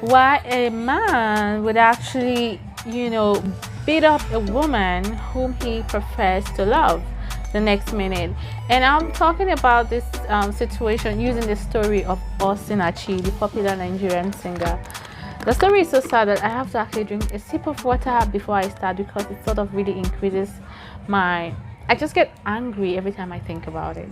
why a man would actually, beat up a woman whom he prefers to love the next minute. And I'm talking about this situation using the story of Osinachi, the popular Nigerian singer. The story is so sad that I have to actually drink a sip of water before I start, because it sort of really increases I just get angry every time I think about it.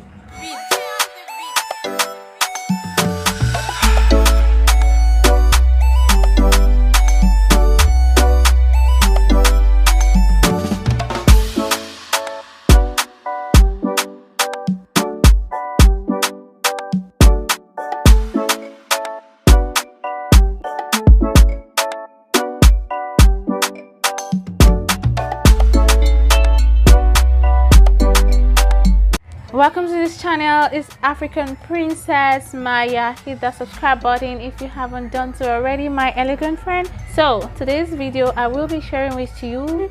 Welcome to this channel. It's African Princess Maya. Hit that subscribe button if you haven't done so already, my elegant friend. So today's video I will be sharing with you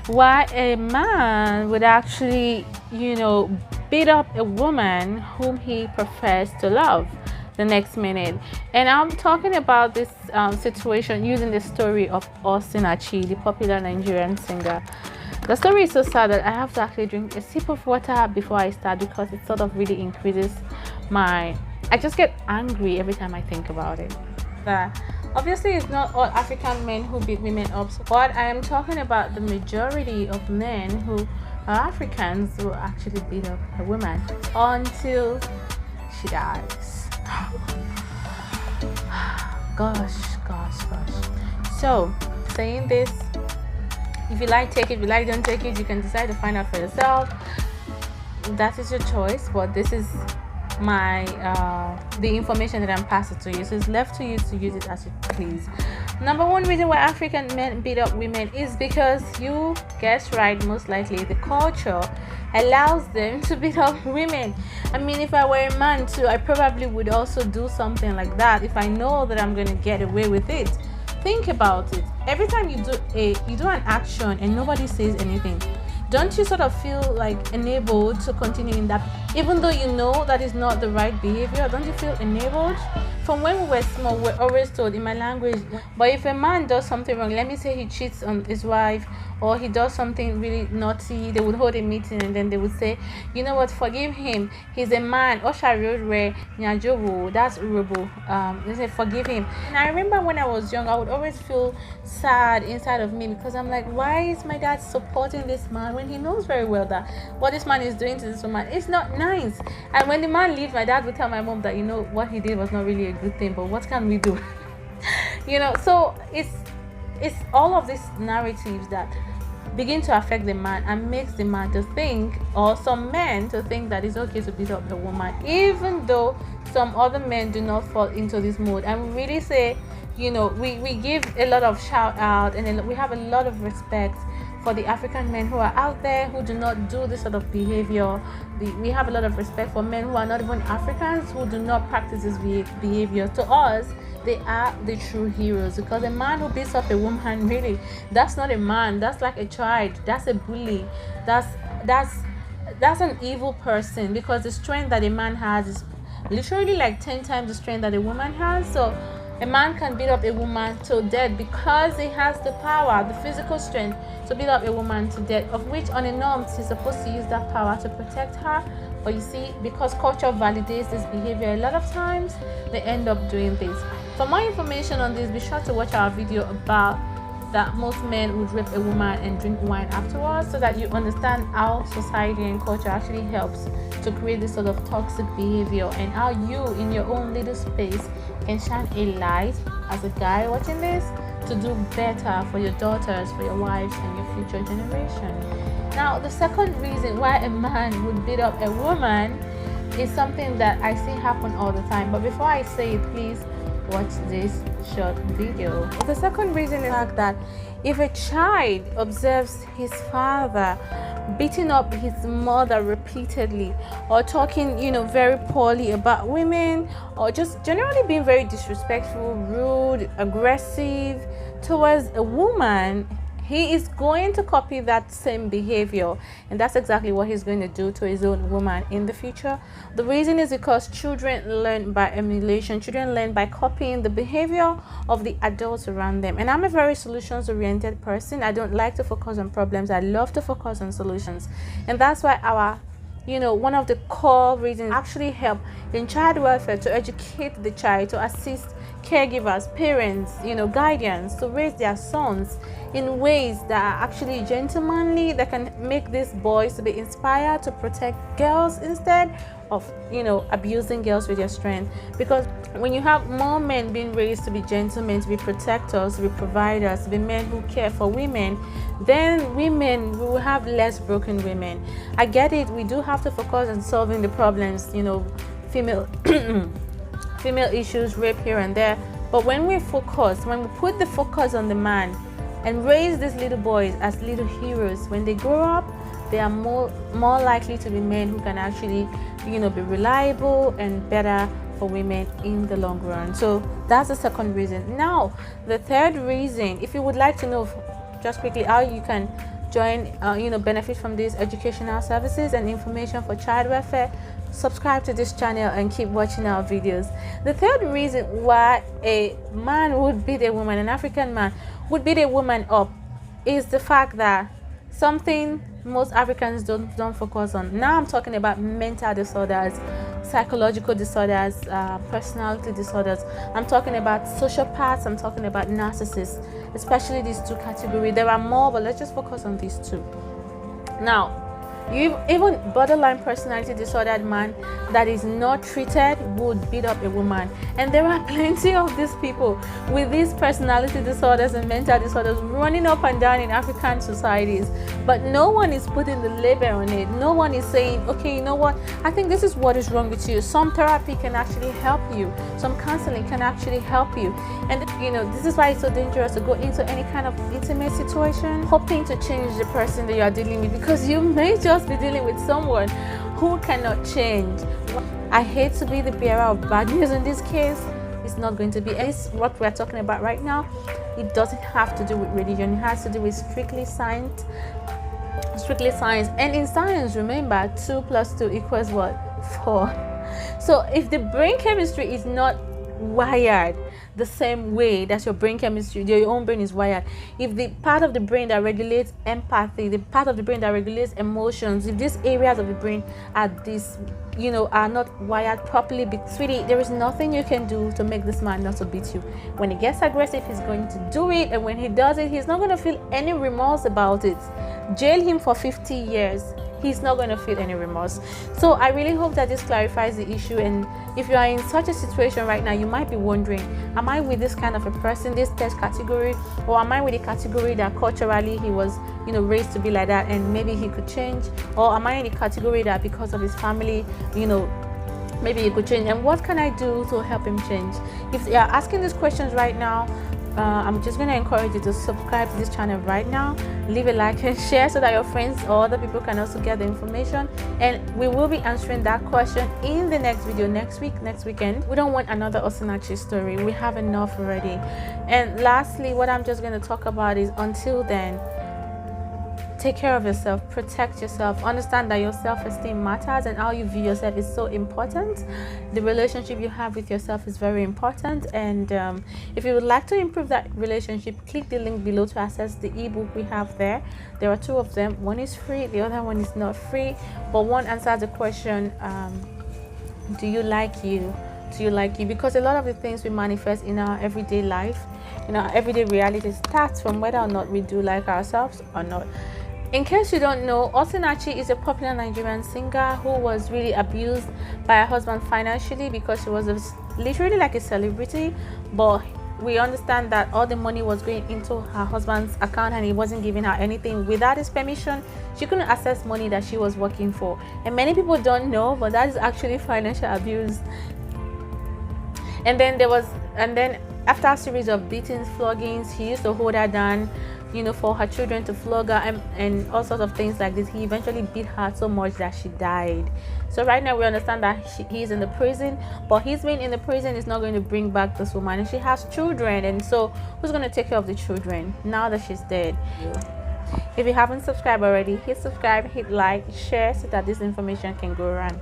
why a man would actually beat up a woman whom he prefers to love the next minute. And I'm talking about this situation using the story of Osinachi, the popular Nigerian singer. The story is so sad that I have to actually drink a sip of water before I start, because it sort of really increases I just get angry every time I think about it. Obviously, it's not all African men who beat women up, but I am talking about the majority of men who are Africans who actually beat up a woman until she dies. Gosh. So, saying this, if you like, take it. If you like, don't take it. You can decide to find out for yourself. That is your choice. But this is the information that I'm passing to you. So it's left to you to use it as you please. Number one reason why African men beat up women is because, you guessed right, most likely the culture allows them to beat up women. I mean, if I were a man too, I probably would also do something like that if I know that I'm going to get away with it. Think about it. Every time you do an action and nobody says anything, don't you sort of feel like enabled to continue in that, even though you know that is not the right behavior? Don't you feel enabled? From when we were small, we're always told in my language, but if a man does something wrong, let me say he cheats on his wife, or he does something really naughty, they would hold a meeting and then they would say, you know what, forgive him, he's a man. That's Urobo. They say forgive him. And I remember when I was young, I would always feel sad inside of me, because I'm like, why is my dad supporting this man when he knows very well that what this man is doing to this woman is not nice? And when the man leaves, my dad would tell my mom that, what he did was not really a good thing, but what can we do? So it's all of these narratives that begin to affect the man and makes the man to think, or some men to think, that it's okay to beat up a woman, even though some other men do not fall into this mode. And we really say, we give a lot of shout out and we have a lot of respect for the African men who are out there who do not do this sort of behavior. We have a lot of respect for men who are not even Africans, who do not practice this behavior. To us, they are the true heroes, because a man who beats up a woman, really, that's not a man. That's like a child. That's a bully. That's an evil person, because the strength that a man has is literally like 10 times the strength that a woman has. So a man can beat up a woman to death because he has the power, the physical strength to beat up a woman to death, of which on a norm he's supposed to use that power to protect her. But you see, because culture validates this behavior, a lot of times they end up doing this. For more information on this, be sure to watch our video about that most men would rape a woman and drink wine afterwards, so that you understand how society and culture actually helps to create this sort of toxic behavior, and how you in your own little space can shine a light as a guy watching this to do better for your daughters, for your wives, and your future generation. Now, the second reason why a man would beat up a woman is something that I see happen all the time. But before I say it, please watch this short video. The second reason is the fact that if a child observes his father beating up his mother repeatedly, or talking very poorly about women, or just generally being very disrespectful, rude, aggressive towards a woman, he is going to copy that same behavior, and that's exactly what he's going to do to his own woman in the future. The reason is because children learn by emulation. Children learn by copying the behavior of the adults around them. And I'm a very solutions oriented person. I don't like to focus on problems. I love to focus on solutions, and that's why our one of the core reasons actually help in child welfare, to educate the child, to assist caregivers, parents, guardians, to raise their sons in ways that are actually gentlemanly, that can make these boys to be inspired to protect girls instead of abusing girls with their strength. Because when you have more men being raised to be gentlemen, to be protectors, to be providers, to be men who care for women, then we will have less broken women. I get it, we do have to focus on solving the problems, female female issues, rape here and there, but when we put the focus on the man and raise these little boys as little heroes, when they grow up, they are more likely to be men who can actually be reliable and better for women in the long run. So that's the second reason. Now the third reason, if you would like to know just quickly how you can join benefit from these educational services and information for child welfare, subscribe to this channel and keep watching our videos. The third reason why a man would beat a woman, an African man would beat a woman up, is the fact that something most Africans don't focus on. Now I'm talking about mental disorders, psychological disorders, personality disorders. I'm talking about sociopaths, I'm talking about narcissists, especially these two categories. There are more, but let's just focus on these two. Now, even borderline personality disordered man that is not treated would beat up a woman, and there are plenty of these people with these personality disorders and mental disorders running up and down in African societies, but no one is putting the label on it. No one is saying, okay, you know what, I think this is what is wrong with you. Some therapy can actually help you, some counseling can actually help you. And this is why it's so dangerous to go into any kind of intimate situation hoping to change the person that you are dealing with, because you may just be dealing with someone who cannot change. I hate to be the bearer of bad news in this case. It's not going to be. It's what we're talking about right now. It doesn't have to do with religion. It has to do with strictly science. And in science, remember, 2 + 2 = what? 4. So if the brain chemistry is not wired the same way that your brain chemistry, your own brain is wired, if the part of the brain that regulates empathy, the part of the brain that regulates emotions, if these areas of the brain are are not wired properly, sweetie, there is nothing you can do to make this man not to beat you. When he gets aggressive, he's going to do it, and when he does it, he's not going to feel any remorse about it. Jail him for 50 years, he's not going to feel any remorse. So I really hope that this clarifies the issue. And if you are in such a situation right now, you might be wondering, am I with this kind of a person, this test category, or am I with a category that culturally he was raised to be like that and maybe he could change? Or am I in a category that because of his family maybe he could change? And what can I do to help him change? If you are asking these questions right now, I'm just going to encourage you to subscribe to this channel right now, leave a like and share so that your friends or other people can also get the information. And we will be answering that question in the next video next weekend. We don't want another Osinachi story. We have enough already. And lastly, what I'm just going to talk about is, until then, take care of yourself, protect yourself, understand that your self-esteem matters, and how you view yourself is so important. The relationship you have with yourself is very important, and if you would like to improve that relationship, click the link below to access the ebook we have there. There are 2 of them. One is free, the other one is not free, but one answers the question, do you like you? Do you like you? Because a lot of the things we manifest in our everyday life, in our everyday reality, starts from whether or not we do like ourselves or not. In case you don't know, Osinachi is a popular Nigerian singer who was really abused by her husband financially because she was literally like a celebrity, but we understand that all the money was going into her husband's account and he wasn't giving her anything without his permission. She couldn't access money that she was working for, and many people don't know, but that is actually financial abuse. And then after a series of beatings, floggings, he used to hold her down for her children to flog her, and all sorts of things like this. He eventually beat her so much that she died. So right now we understand that he's in the prison, but his being in the prison is not going to bring back this woman, and she has children, and so who's going to take care of the children now that she's dead? If you haven't subscribed already, hit subscribe, hit like, share, so that this information can go around.